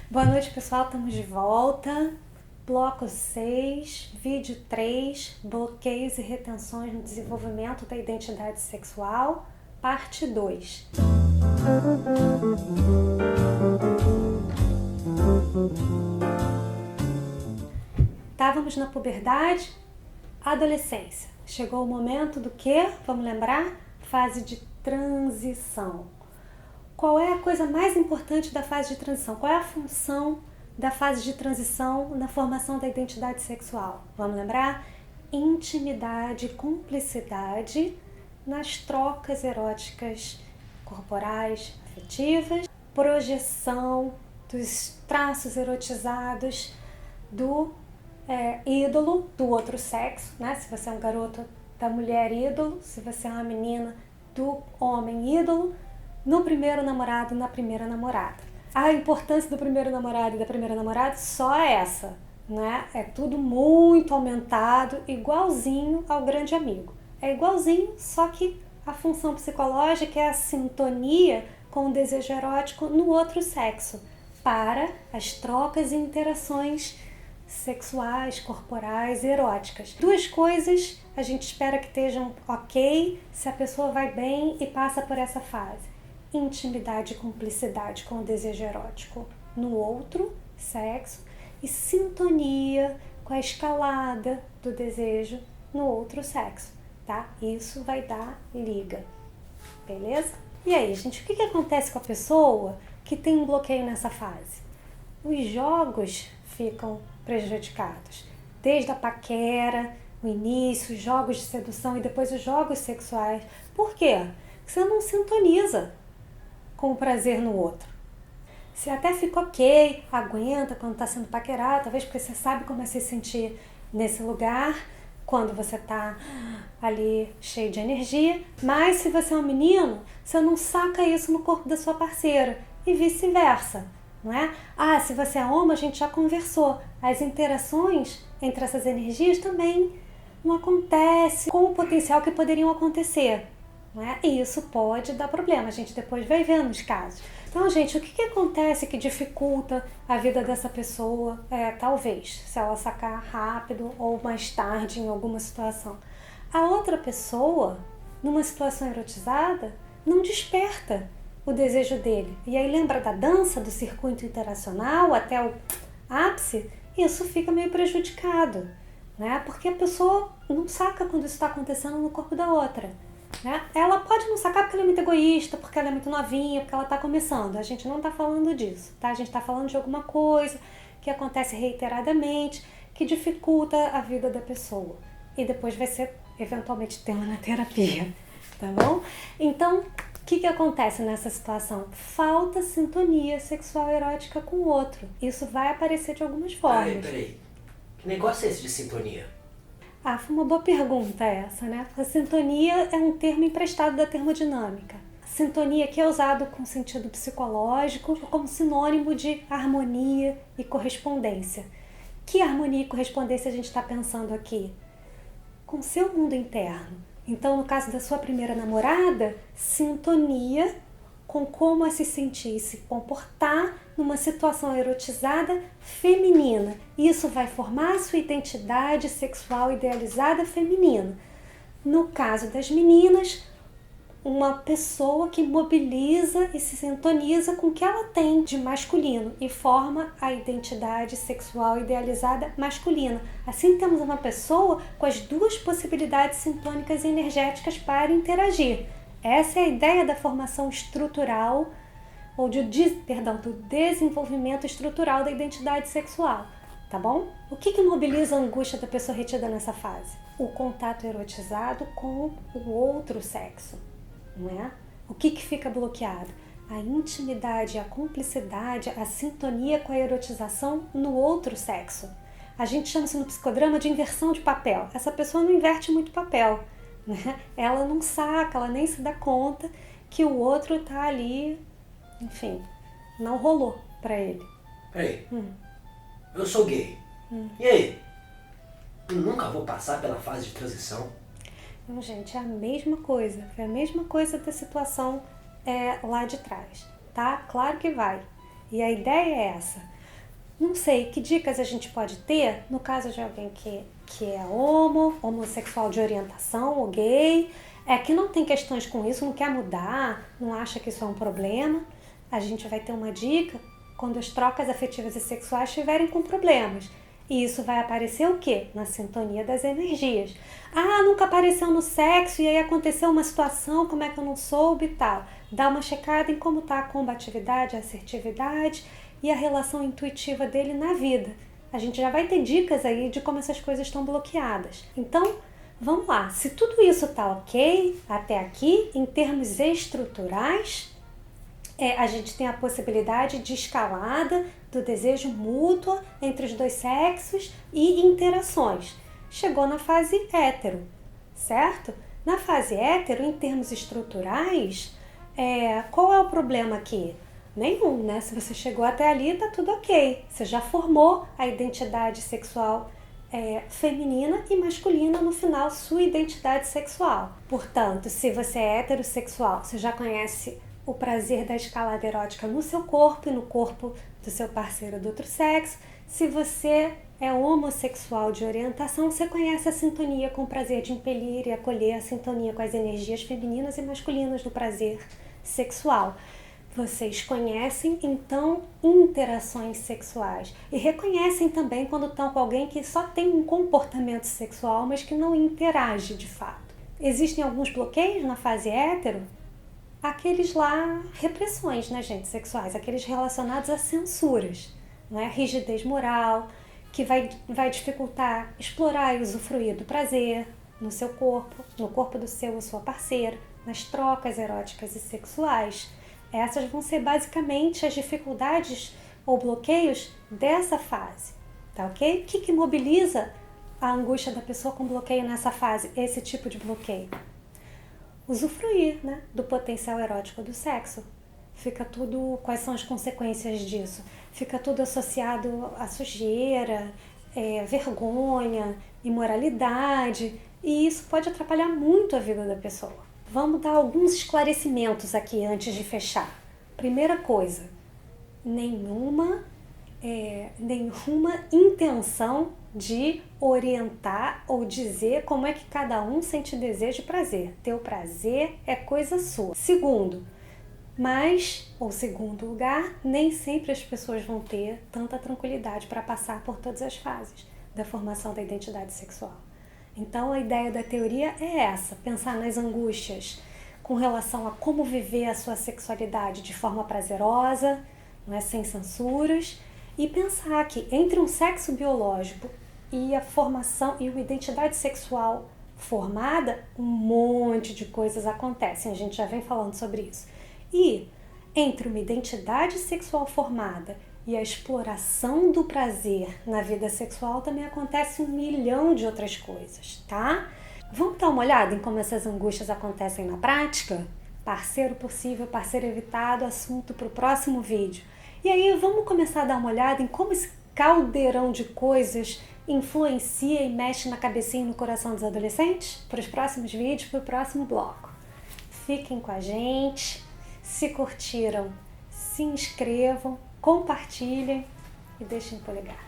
Boa noite, pessoal. Estamos de volta. Bloco 6, vídeo 3, bloqueios e retenções no desenvolvimento da identidade sexual, parte 2. Estávamos na puberdade, adolescência. Chegou o momento do quê? Vamos lembrar? Fase de transição. Qual é a coisa mais importante da fase de transição? Qual é a função da fase de transição na formação da identidade sexual? Vamos lembrar? Intimidade, cumplicidade nas trocas eróticas, corporais, afetivas, projeção dos traços erotizados do ídolo do outro sexo, né? Se você é um garoto, da mulher ídolo, se você é uma menina, do homem ídolo, no primeiro namorado, na primeira namorada. A importância do primeiro namorado e da primeira namorada só é essa, né? É tudo muito aumentado, igualzinho ao grande amigo. É igualzinho, só que a função psicológica é a sintonia com o desejo erótico no outro sexo, para as trocas e interações sexuais, corporais, eróticas. Duas coisas a gente espera que estejam ok se a pessoa vai bem e passa por essa fase. Intimidade e cumplicidade com o desejo erótico no outro sexo e sintonia com a escalada do desejo no outro sexo, tá? Isso vai dar liga, beleza? E aí, gente, o que acontece com a pessoa que tem um bloqueio nessa fase? Os jogos ficam prejudicados, desde a paquera, o início, os jogos de sedução e depois os jogos sexuais. Por quê? Porque você não sintoniza com o prazer no outro. Você até fica ok, aguenta quando está sendo paquerado, talvez porque você sabe como é se sentir nesse lugar, quando você está ali cheio de energia, mas se você é um menino, você não saca isso no corpo da sua parceira e vice-versa, não é? Ah, se você é homem, a gente já conversou. As interações entre essas energias também não acontecem com o potencial que poderiam acontecer. Né? E isso pode dar problema, a gente depois vai vendo os casos. Então, gente, o que acontece que dificulta a vida dessa pessoa? Talvez, se ela sacar rápido ou mais tarde em alguma situação. A outra pessoa, numa situação erotizada, não desperta o desejo dele. E aí lembra da dança, do circuito interacional até o ápice? Isso fica meio prejudicado, né? Porque a pessoa não saca quando isso está acontecendo no corpo da outra. Né? Ela pode não sacar porque ela é muito egoísta, porque ela é muito novinha, porque ela está começando. A gente não está falando disso, tá? A gente está falando de alguma coisa que acontece reiteradamente, que dificulta a vida da pessoa. E depois vai ser, eventualmente, tema na terapia, tá bom? Então, o que acontece nessa situação? Falta sintonia sexual erótica com o outro. Isso vai aparecer de algumas formas. Peraí. Que negócio é esse de sintonia? Ah, foi uma boa pergunta essa, né? A sintonia é um termo emprestado da termodinâmica. A sintonia que é usado com sentido psicológico como sinônimo de harmonia e correspondência. Que harmonia e correspondência a gente está pensando aqui? Com seu mundo interno. Então, no caso da sua primeira namorada, sintonia com como a se sentir e se comportar numa situação erotizada feminina. Isso vai formar a sua identidade sexual idealizada feminina. No caso das meninas, uma pessoa que mobiliza e se sintoniza com o que ela tem de masculino e forma a identidade sexual idealizada masculina. Assim temos uma pessoa com as duas possibilidades sintônicas e energéticas para interagir. Essa é a ideia da formação estrutural, ou do desenvolvimento estrutural da identidade sexual, tá bom? O que mobiliza a angústia da pessoa retida nessa fase? O contato erotizado com o outro sexo, não é? O que fica bloqueado? A intimidade, a cumplicidade, a sintonia com a erotização no outro sexo. A gente chama isso no psicodrama de inversão de papel. Essa pessoa não inverte muito papel. Né? Ela não saca, ela nem se dá conta que o outro tá ali, enfim, não rolou pra ele. Peraí, eu sou gay. E aí? Eu nunca vou passar pela fase de transição? Não, gente, é a mesma coisa. É a mesma coisa da situação lá de trás, tá? Claro que vai. E a ideia é essa. Não sei, que dicas a gente pode ter no caso de alguém que é homossexual de orientação ou gay, que não tem questões com isso, não quer mudar, não acha que isso é um problema. A gente vai ter uma dica quando as trocas afetivas e sexuais estiverem com problemas. E isso vai aparecer o quê? Na sintonia das energias. Ah, nunca apareceu no sexo e aí aconteceu uma situação, como é que eu não soube e tal. Dá uma checada em como está a combatividade, a assertividade e a relação intuitiva dele na vida. A gente já vai ter dicas aí de como essas coisas estão bloqueadas. Então, vamos lá. Se tudo isso está ok até aqui, em termos estruturais, a gente tem a possibilidade de escalada do desejo mútuo entre os dois sexos e interações. Chegou na fase hétero, certo? Na fase hétero, em termos estruturais, qual é o problema aqui? Nenhum, né? Se você chegou até ali, tá tudo ok. Você já formou a identidade sexual feminina e masculina, no final, sua identidade sexual. Portanto, se você é heterossexual, você já conhece o prazer da escalada erótica no seu corpo e no corpo do seu parceiro do outro sexo. Se você é homossexual de orientação, você conhece a sintonia com o prazer de impelir e acolher, a sintonia com as energias femininas e masculinas do prazer sexual. Vocês conhecem, então, interações sexuais e reconhecem também quando estão com alguém que só tem um comportamento sexual, mas que não interage de fato. Existem alguns bloqueios na fase hétero? Aqueles lá, repressões, né, gente, sexuais, aqueles relacionados a censuras, né? Rigidez moral, que vai dificultar explorar e usufruir do prazer no seu corpo, no corpo do seu ou sua parceira, nas trocas eróticas e sexuais. Essas vão ser basicamente as dificuldades ou bloqueios dessa fase, tá ok? O que mobiliza a angústia da pessoa com bloqueio nessa fase, esse tipo de bloqueio? Usufruir, né, do potencial erótico do sexo. Fica tudo, quais são as consequências disso? Fica tudo associado à sujeira, vergonha, imoralidade, e isso pode atrapalhar muito a vida da pessoa. Vamos dar alguns esclarecimentos aqui antes de fechar. Primeira coisa, nenhuma intenção de orientar ou dizer como é que cada um sente desejo e prazer. Teu prazer é coisa sua. Segundo lugar, nem sempre as pessoas vão ter tanta tranquilidade para passar por todas as fases da formação da identidade sexual. Então, a ideia da teoria é essa, pensar nas angústias com relação a como viver a sua sexualidade de forma prazerosa, não é, sem censuras, e pensar que entre um sexo biológico e a formação e uma identidade sexual formada, um monte de coisas acontecem, a gente já vem falando sobre isso. E entre uma identidade sexual formada e a exploração do prazer na vida sexual também acontece 1 milhão de outras coisas, tá? Vamos dar uma olhada em como essas angústias acontecem na prática? Parceiro possível, parceiro evitado, assunto para o próximo vídeo. E aí vamos começar a dar uma olhada em como esse caldeirão de coisas influencia e mexe na cabecinha e no coração dos adolescentes? Para os próximos vídeos, para o próximo bloco. Fiquem com a gente, se curtiram, se inscrevam, compartilhem e deixem o polegar.